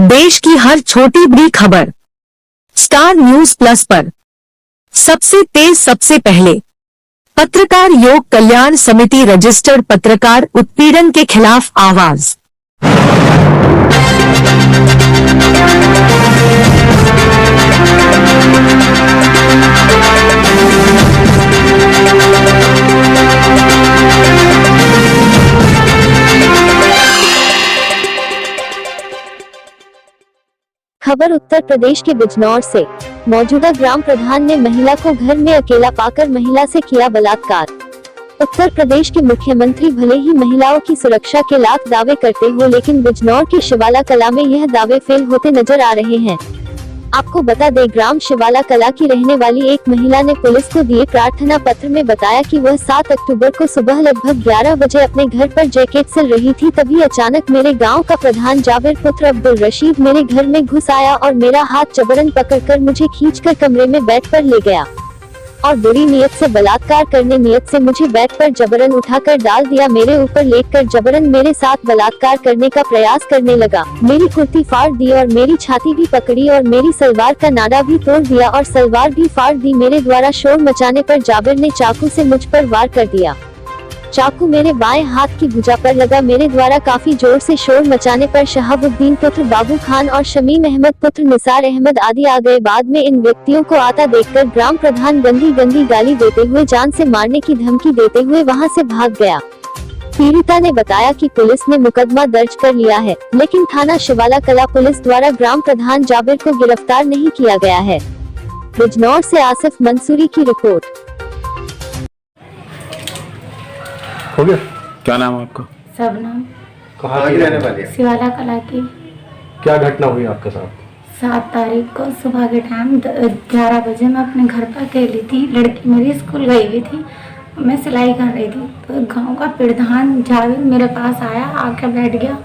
देश की हर छोटी बड़ी खबर स्टार न्यूज प्लस पर सबसे तेज सबसे पहले। पत्रकार योग कल्याण समिति रजिस्टर्ड पत्रकार उत्पीड़न के खिलाफ आवाज। खबर उत्तर प्रदेश के बिजनौर से। मौजूदा ग्राम प्रधान ने महिला को घर में अकेला पाकर महिला से किया बलात्कार। उत्तर प्रदेश के मुख्यमंत्री भले ही महिलाओं की सुरक्षा के लाख दावे करते हो, लेकिन बिजनौर की शिवाला कला में यह दावे फेल होते नजर आ रहे हैं। आपको बता दें, ग्राम शिवाला कला की रहने वाली एक महिला ने पुलिस को दिए प्रार्थना पत्र में बताया कि वह 7 अक्टूबर को सुबह लगभग 11 बजे अपने घर पर जैकेट सिल रही थी। तभी अचानक मेरे गांव का प्रधान जाबिर पुत्र अब्दुल रशीद मेरे घर में घुस आया और मेरा हाथ जबरन पकड़कर मुझे खींचकर कमरे में बेड पर ले गया और बुरी नीयत से बलात्कार करने नियत से मुझे बेड पर जबरन उठाकर डाल दिया। मेरे ऊपर लेटकर जबरन मेरे साथ बलात्कार करने का प्रयास करने लगा। मेरी कुर्ती फाड़ दी और मेरी छाती भी पकड़ी और मेरी सलवार का नाडा भी तोड़ दिया और सलवार भी फाड़ दी। मेरे द्वारा शोर मचाने पर जाबिर ने चाकू से मुझ पर वार कर दिया। चाकू मेरे बाएं हाथ की भुजा पर लगा। मेरे द्वारा काफी जोर से शोर मचाने पर शहाबुद्दीन पुत्र बाबू खान और शमीम अहमद पुत्र निसार अहमद आदि आ गए। बाद में इन व्यक्तियों को आता देखकर ग्राम प्रधान गंदी गाली देते हुए जान से मारने की धमकी देते हुए वहां से भाग गया। पीड़िता ने बताया कि पुलिस ने मुकदमा दर्ज कर लिया है, लेकिन थाना शिवाला कला पुलिस द्वारा ग्राम प्रधान जाबिर को गिरफ्तार नहीं किया गया है। बिजनौर से आसिफ मंसूरी की रिपोर्ट। हो गया। क्या नाम है आपका? सबनाम। कहाँ की रहने वाली है? शिवाला कला की। क्या घटना हुई आपके साथ? 7 तारीख को सुबह के टाइम 11 बजे मैं अपने घर पर अकेली थी। लड़की मेरी स्कूल गई हुई थी, मैं सिलाई कर रही थी। तो गांव का प्रधान जावेद मेरे पास आया, आके बैठ गया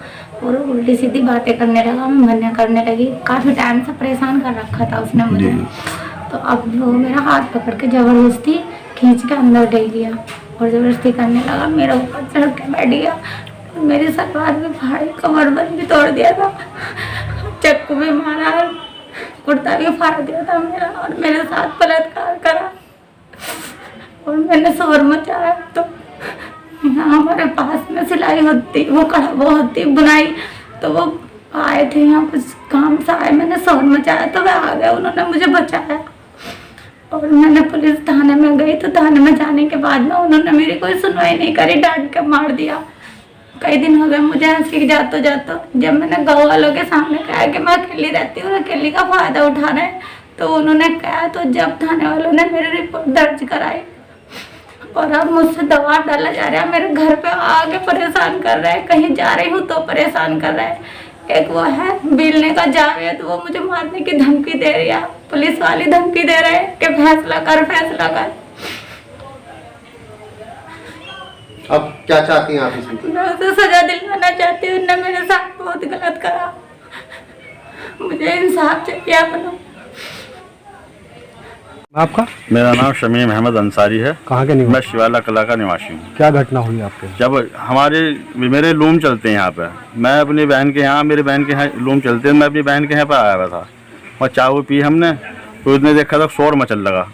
और उल्टी सीधी बातें करने लगा। मैं मना करने लगी। काफ़ी टाइम से परेशान कर रखा था उसने मुझे। तो अब वो मेरा हाथ पकड़ के ज़बरदस्ती खींच के अंदर ले गया और ज़बरदस्ती करने लगा। मेरे ऊपर चढ़ के बैठ गया। मेरी सलवार भी फाड़ी, कमरबंद भी तोड़ दिया था, चाकू भी मारा, कुर्ता भी फाड़ दिया था मेरा और मेरे साथ बलात्कार करा। और मैंने शोर मचाया तो यहाँ हमारे पास में सिलाई होती, वो होती बुनाई, तो वो आए थे यहाँ कुछ काम से आए। मैंने शोर मचाया तो वे आ गए, उन्होंने मुझे बचाया और मैंने पुलिस थाने में गई। तो थाने में जाने के बाद में उन्होंने मेरी कोई सुनवाई नहीं करी, डांट के मार दिया। कई दिन हो गए मुझे हंसी जाते जब मैंने गाँव वालों के सामने कहा कि मैं अकेली रहती हूँ, अकेली का फायदा उठा रहे हैं, तो उन्होंने कहा। तो जब थाने वालों ने मेरी रिपोर्ट दर्ज कराई और अब मुझसे दबाव डाला जा रहा है, मेरे घर पे आके परेशान कर रहा है, कहीं जा रही हूँ तो परेशान कर रहा है। एक वो है बिलने का जावेद, वो मुझे मारने की धमकी दे रही है। पुलिस वाली धमकी दे रहे हैं कि फैसला कर। अब क्या चाहती हैं आप इसमें? मैं उसे सजा दिलवाना चाहती हूँ। उन्होंने मेरे साथ बहुत गलत करा, मुझे इंसाफ चाहिए अपना। आपका? मेरा नाम शमीम अहमद अंसारी है। कहाँ के निवासी? मैं शिवाला कला का निवासी हूँ। क्या घटना हुई आपके? जब मेरे लूम चलते हैं यहाँ पे, मैं अपनी बहन के यहाँ, मेरी बहन के यहाँ लूम चलते हैं, मैं अपनी बहन के यहाँ पर आया हुआ था और चाय पी हमने। तो उसने देखा तो शोर मचल लगा।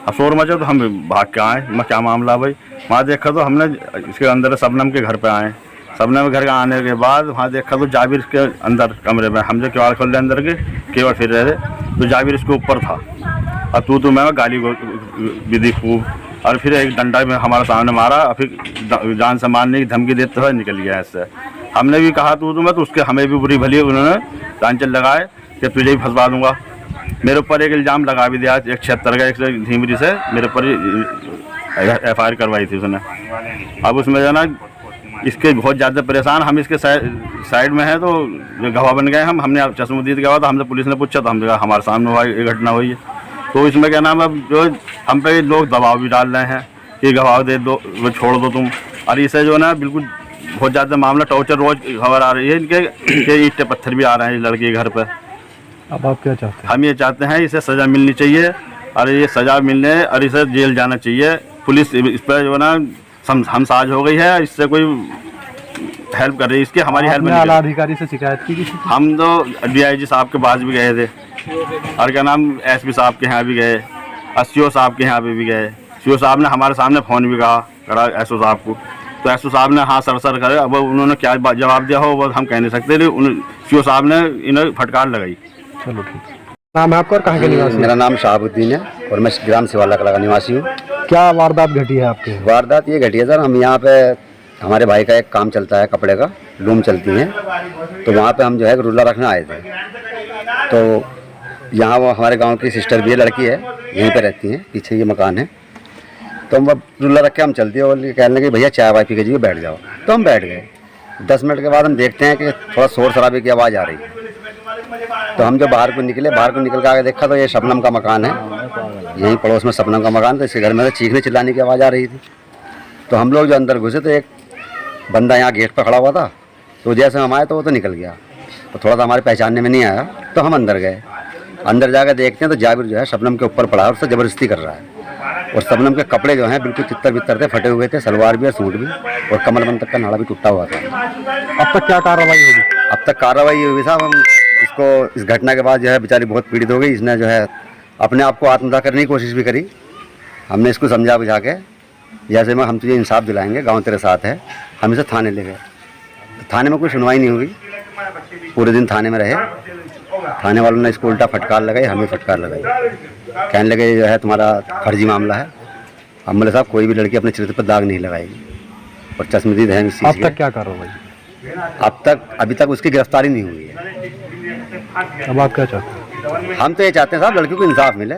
अब शोर मचा तो हम भाग के आए, मैं क्या मामला भाई। वहाँ देखा तो हमने इसके अंदर शबनम के घर पे आए। शबनम के घर आने के बाद वहाँ देखा तो जाबिर के अंदर कमरे में, हम जो किवाड़ खोल रहे अंदर के केवड़ फिर रहे थे, तो जाबिर इसके ऊपर था और तू मैं गाली विधि खूब। और फिर एक डंडा में हमारे सामने मारा और फिर जान से मारने की धमकी देते हुए निकल गया इससे। हमने भी कहा तू मैं, तो उसके हमें भी बुरी भली उन्होंने चांचल लगाए कि तुझे ही फंसवा दूंगा। मेरे ऊपर एक इल्ज़ाम लगा भी दिया, 176 का, 1 धीमरी से मेरे ऊपर FIR करवाई थी उसने। अब उसमें जो ना इसके बहुत ज़्यादा परेशान, हम इसके साइड में हैं तो गवाह बन गए। हमने चश्मदीद गवाह, तो हमसे पुलिस ने पूछा तो हमने कहा हमारे सामने हुआ ये घटना हुई है। तो इसमें क्या नाम, अब जो हम पे लोग दबाव भी डाल रहे हैं कि गवाह दे दो, वो छोड़ दो तुम। और इसे जो ना बिल्कुल बहुत ज़्यादा मामला टॉर्चर रोज खबर आ रही है इनके ईंटें पत्थर भी आ रहे हैं इस लड़के के घर पर। अब आप क्या चाहते हैं? हम ये चाहते हैं इसे सज़ा मिलनी चाहिए और ये सज़ा मिलने और इसे जेल जाना चाहिए। पुलिस इस पर जो ना हम साझ हो गई है, इससे कोई हेल्प कर रही है, इसकी हमारी हेल्प आपने नहीं आला कर रही। अधिकारी से शिकायत की किसी की? हम तो DIG साहब के पास भी गए थे, और क्या नाम SP साहब के यहाँ भी गए, CO साहब के यहाँ पे भी गए। CO साहब ने हमारे सामने फ़ोन भी करा SO साहब को, तो SO साहब ने हाँ सर करे। अब उन्होंने क्या जवाब दिया हो वो हम कह नहीं सकते, लेकिन CO साहब ने इन्हें फटकार लगाई। चलो ठीक। नाम है आपका और कहाँ के निवासी? मेरा नाम शहाबुद्दीन है और मैं ग्राम शिवाला कला का निवासी हूँ। क्या वारदात घटी है आपके? वारदात ये घटी है सर, हम यहाँ पे हमारे भाई का एक काम चलता है, कपड़े का लूम चलती है, तो वहाँ पे हम जो है रूला रखने आए थे। तो यहाँ वो हमारे गांव की सिस्टर भी है, लड़की है, यहीं पे रहती है, पीछे ये मकान है। तो हम अब रूला रख के हम चलते हैं और कहने लगे भैया चाय वाय पी के जी बैठ जाओ। तो हम बैठ गए। 10 मिनट के बाद हम देखते हैं कि थोड़ा शोर शराबे की आवाज़ आ रही है। तो हम जो बाहर को निकल के आगे देखा तो ये शबनम का मकान है, यहीं पड़ोस में शबनम का मकान। तो इसके घर में से चीखने चिल्लाने की आवाज़ आ रही थी। तो हम लोग जो अंदर घुसे तो एक बंदा यहाँ गेट पर खड़ा हुआ था, तो जैसे हम आए तो वो तो निकल गया। तो थोड़ा सा हमारे पहचानने में नहीं आया, तो हम अंदर गए। अंदर जाकर देखते हैं तो जाबिर जो है शबनम के ऊपर पड़ा है और उससे ज़बरदस्ती कर रहा है। और शबनम के कपड़े जो हैं बिल्कुल तितर बितर थे, फटे हुए थे, सलवार भी और सूट भी, और कमरबंद तक का नाड़ा भी टूटा हुआ था। अब तक क्या कार्रवाई होगी? अब तक कार्रवाई हुई साहब, हम इसको इस घटना के बाद जो है बेचारी बहुत पीड़ित हो गई। इसने जो है अपने आप को आत्मदाह करने की कोशिश भी करी। हमने इसको समझा बुझा के जैसे में हम तुझे इंसाफ दिलाएंगे, गांव तेरे साथ है, हम इसे थाने ले गए। थाने में कोई सुनवाई नहीं हुई, पूरे दिन थाने में रहे। थाने वालों ने इसको उल्टा फटकार लगाई, हमें फटकार लगाई, कहने लगे जो है तुम्हारा फर्जी मामला है। हम बोले साहब कोई भी लड़की अपने चरित्र पर दाग नहीं लगाएगी और चश्मदीद है इस चीज़ अब तक क्या कार्रवाई? अभी तक उसकी गिरफ्तारी नहीं हुई है। अब आप क्या चाहते हैं? हम तो ये चाहते हैं साहब लड़की को इंसाफ मिले,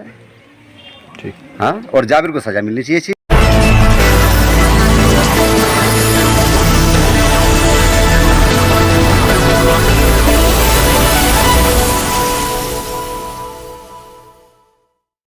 ठीक। हाँ, और जाबिर को सज़ा मिलनी चाहिए।